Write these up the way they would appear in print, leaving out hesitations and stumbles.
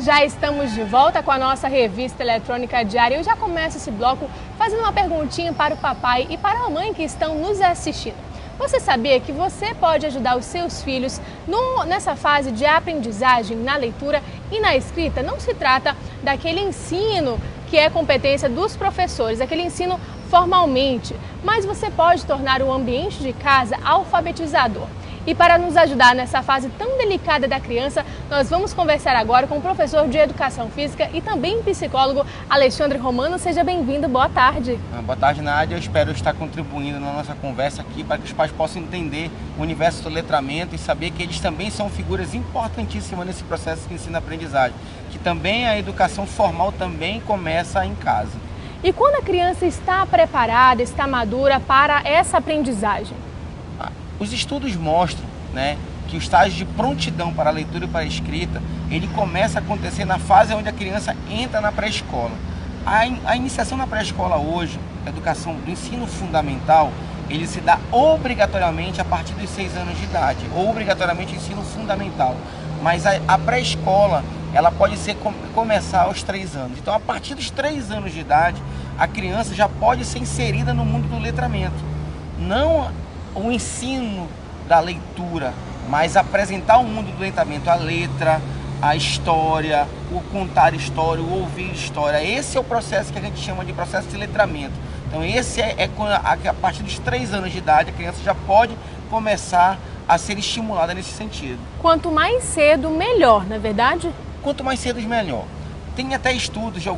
Já estamos de volta com a nossa revista eletrônica diária. Eu já começo esse bloco fazendo uma perguntinha para o papai e para a mamãe que estão nos assistindo. Você sabia que você pode ajudar os seus filhos nessa fase de aprendizagem na leitura e na escrita? Não se trata daquele ensino que é competência dos professores, aquele ensino formalmente, mas você pode tornar o ambiente de casa alfabetizador. E para nos ajudar nessa fase tão delicada da criança, nós vamos conversar agora com o professor de Educação Física e também psicólogo Alexandre Romano. Seja bem-vindo, boa tarde. Boa tarde, Nádia. Eu espero estar contribuindo na nossa conversa aqui para que os pais possam entender o universo do letramento e saber que eles também são figuras importantíssimas nesse processo de ensino-aprendizagem, que também a educação formal também começa em casa. E quando a criança está preparada, está madura para essa aprendizagem? Os estudos mostram, que o estágio de prontidão para a leitura e para a escrita, ele começa a acontecer na fase onde a criança entra na pré-escola. A iniciação na pré-escola hoje, a educação do ensino fundamental, ele se dá obrigatoriamente a partir dos 6 anos de idade, ou obrigatoriamente ensino fundamental. Mas a pré-escola, ela pode começar aos 3 anos. Então, a partir dos 3 anos de idade, a criança já pode ser inserida no mundo do letramento. Não o ensino da leitura, mas apresentar o mundo do letramento, a letra, a história, o contar história, o ouvir história. Esse é o processo que a gente chama de processo de letramento. Então esse é quando, a partir dos 3 anos de idade, a criança já pode começar a ser estimulada nesse sentido. Quanto mais cedo, melhor, não é verdade? Quanto mais cedo, melhor. Tem até estudos de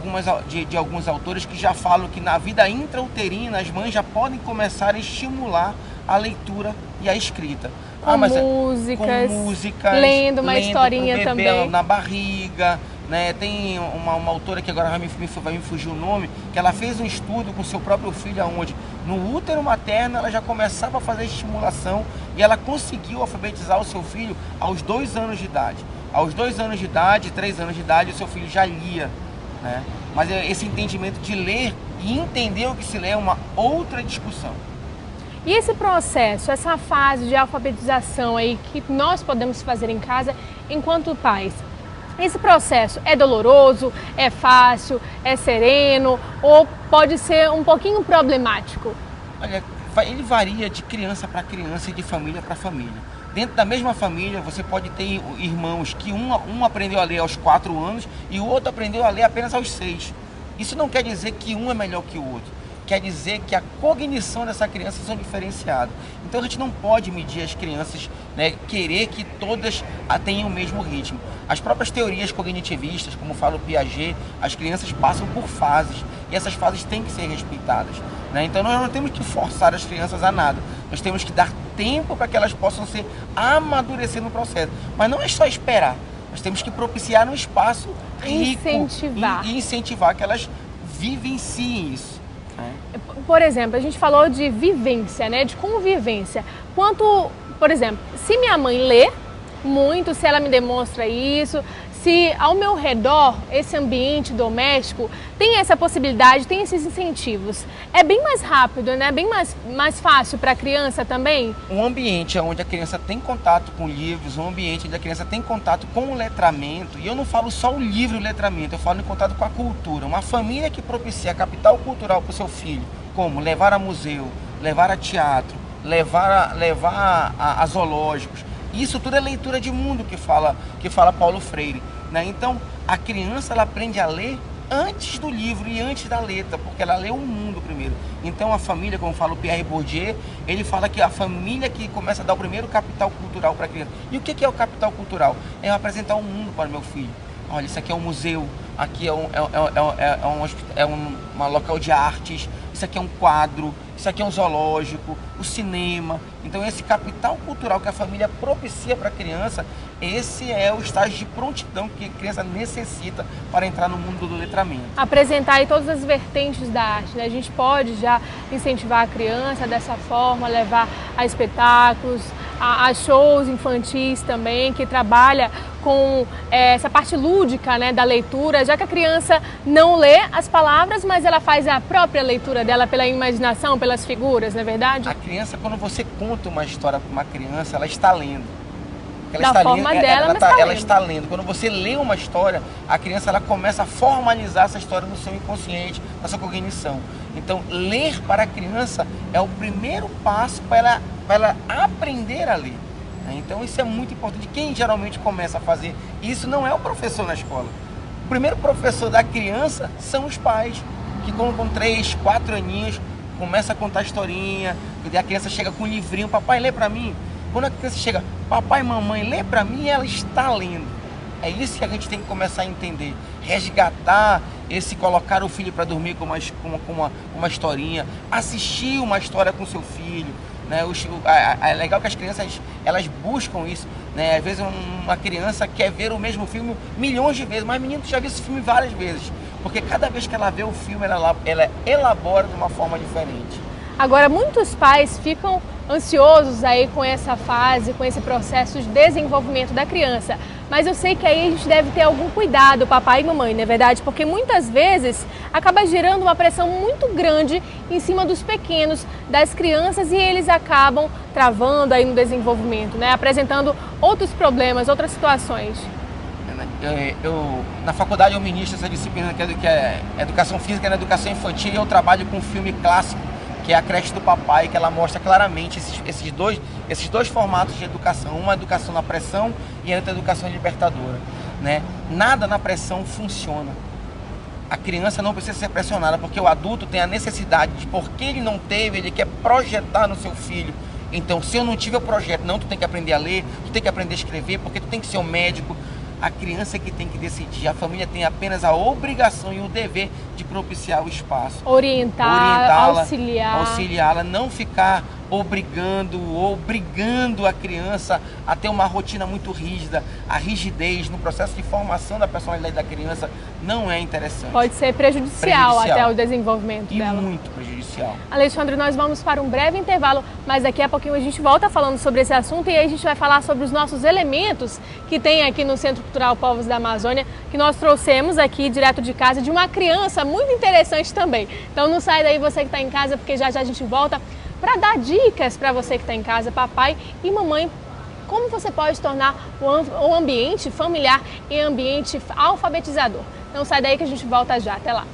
alguns autores que já falam que na vida intrauterina as mães já podem começar a estimular a leitura e a escrita. Com músicas, lendo uma historinha também. Na barriga, Tem uma autora que agora vai me fugir o nome, que ela fez um estudo com seu próprio filho, onde no útero materno ela já começava a fazer estimulação e ela conseguiu alfabetizar o seu filho aos 2 anos de idade. Aos 2 anos de idade, 3 anos de idade, o seu filho já lia, Mas esse entendimento de ler e entender o que se lê é uma outra discussão. E esse processo, essa fase de alfabetização aí que nós podemos fazer em casa enquanto pais, esse processo é doloroso, é fácil, é sereno ou pode ser um pouquinho problemático? Olha, ele varia de criança para criança e de família para família. Dentro da mesma família você pode ter irmãos que um aprendeu a ler aos 4 anos e o outro aprendeu a ler apenas aos 6. Isso não quer dizer que um é melhor que o outro. Quer dizer que a cognição dessa criança são diferenciadas. Então a gente não pode medir as crianças, querer que todas tenham o mesmo ritmo. As próprias teorias cognitivistas, como fala o Piaget, as crianças passam por fases e essas fases têm que ser respeitadas. Então nós não temos que forçar as crianças a nada. Nós temos que dar tempo para que elas possam amadurecer no processo. Mas não é só esperar. Nós temos que propiciar um espaço rico e incentivar que elas vivenciem isso. Por exemplo, a gente falou de vivência, de convivência. Por exemplo, se minha mãe lê muito, se ela me demonstra isso, se ao meu redor, esse ambiente doméstico tem essa possibilidade, tem esses incentivos, é bem mais rápido, bem mais fácil para a criança também? Um ambiente onde a criança tem contato com livros, um ambiente onde a criança tem contato com o letramento, e eu não falo só o livro e o letramento, eu falo em contato com a cultura. Uma família que propicia capital cultural para o seu filho, como levar a museu, levar a teatro, levar a zoológicos, isso tudo é leitura de mundo que fala Paulo Freire. Então, a criança ela aprende a ler antes do livro e antes da letra, porque ela lê o mundo primeiro. Então, a família, como fala o Pierre Bourdieu, ele fala que a família que começa a dar o primeiro capital cultural para a criança. E o que é o capital cultural? É apresentar o mundo para o meu filho. Olha, isso aqui é um museu, aqui é um local de artes, isso aqui é um quadro, isso aqui é um zoológico, o cinema. Então esse capital cultural que a família propicia para a criança, esse é o estágio de prontidão que a criança necessita para entrar no mundo do letramento. Apresentar aí todas as vertentes da arte, A gente pode já incentivar a criança dessa forma, levar a espetáculos, a shows infantis também, que trabalha com essa parte lúdica da leitura, já que a criança não lê as palavras, mas ela faz a própria leitura dela pela imaginação, pelas figuras, não é verdade? A criança, quando você conta uma história para uma criança, ela está lendo. Porque da forma dela, mas ela está lendo. Quando você lê uma história, a criança ela começa a formalizar essa história no seu inconsciente, na sua cognição. Então, ler para a criança é o primeiro passo para ela aprender a ler. Então, isso é muito importante. Quem geralmente começa a fazer isso não é o professor na escola. O primeiro professor da criança são os pais, que com 3, 4 aninhos começa a contar historinha, e a criança chega com um livrinho, papai, lê para mim. Quando a criança chega, papai, mamãe, lê para mim, ela está lendo. É isso que a gente tem que começar a entender, resgatar colocar o filho para dormir com uma historinha, assistir uma história com seu filho, né? É legal que as crianças, elas buscam isso, né? Às vezes uma criança quer ver o mesmo filme milhões de vezes, mas menino, tu já viu esse filme várias vezes, porque cada vez que ela vê o filme, ela elabora de uma forma diferente. Agora, muitos pais ficam ansiosos aí com essa fase, com esse processo de desenvolvimento da criança. Mas eu sei que aí a gente deve ter algum cuidado, papai e mamãe, não é verdade? Porque muitas vezes acaba gerando uma pressão muito grande em cima dos pequenos, das crianças, e eles acabam travando aí no desenvolvimento, né? Apresentando outros problemas, outras situações. Na faculdade eu ministro essa disciplina que é Educação Física na Educação Infantil, e eu trabalho com um filme clássico, que é A Creche do Papai, que ela mostra claramente esses dois formatos de educação, uma educação na pressão e a outra educação libertadora, né? Nada na pressão funciona. A criança não precisa ser pressionada, porque o adulto tem a necessidade de, porque ele não teve, ele quer projetar no seu filho. Então, se eu não tive o projeto, não, tu tem que aprender a ler, tu tem que aprender a escrever, porque tu tem que ser um médico. A criança é que tem que decidir, a família tem apenas a obrigação e o dever de propiciar o espaço. Orientá-la, auxiliá-la, não ficar obrigando a criança a ter uma rotina muito rígida. A rigidez no processo de formação da personalidade da criança não é interessante. Pode ser prejudicial até o desenvolvimento dela. E muito prejudicial. Alexandre, nós vamos para um breve intervalo, mas daqui a pouquinho a gente volta falando sobre esse assunto, e aí a gente vai falar sobre os nossos elementos que tem aqui no Centro Cultural Povos da Amazônia, que nós trouxemos aqui direto de casa de uma criança muito interessante também. Então não sai daí você que está em casa, porque já já a gente volta para dar dicas para você que está em casa, papai e mamãe, como você pode tornar o ambiente familiar em ambiente alfabetizador. Não sai daí que a gente volta já. Até lá.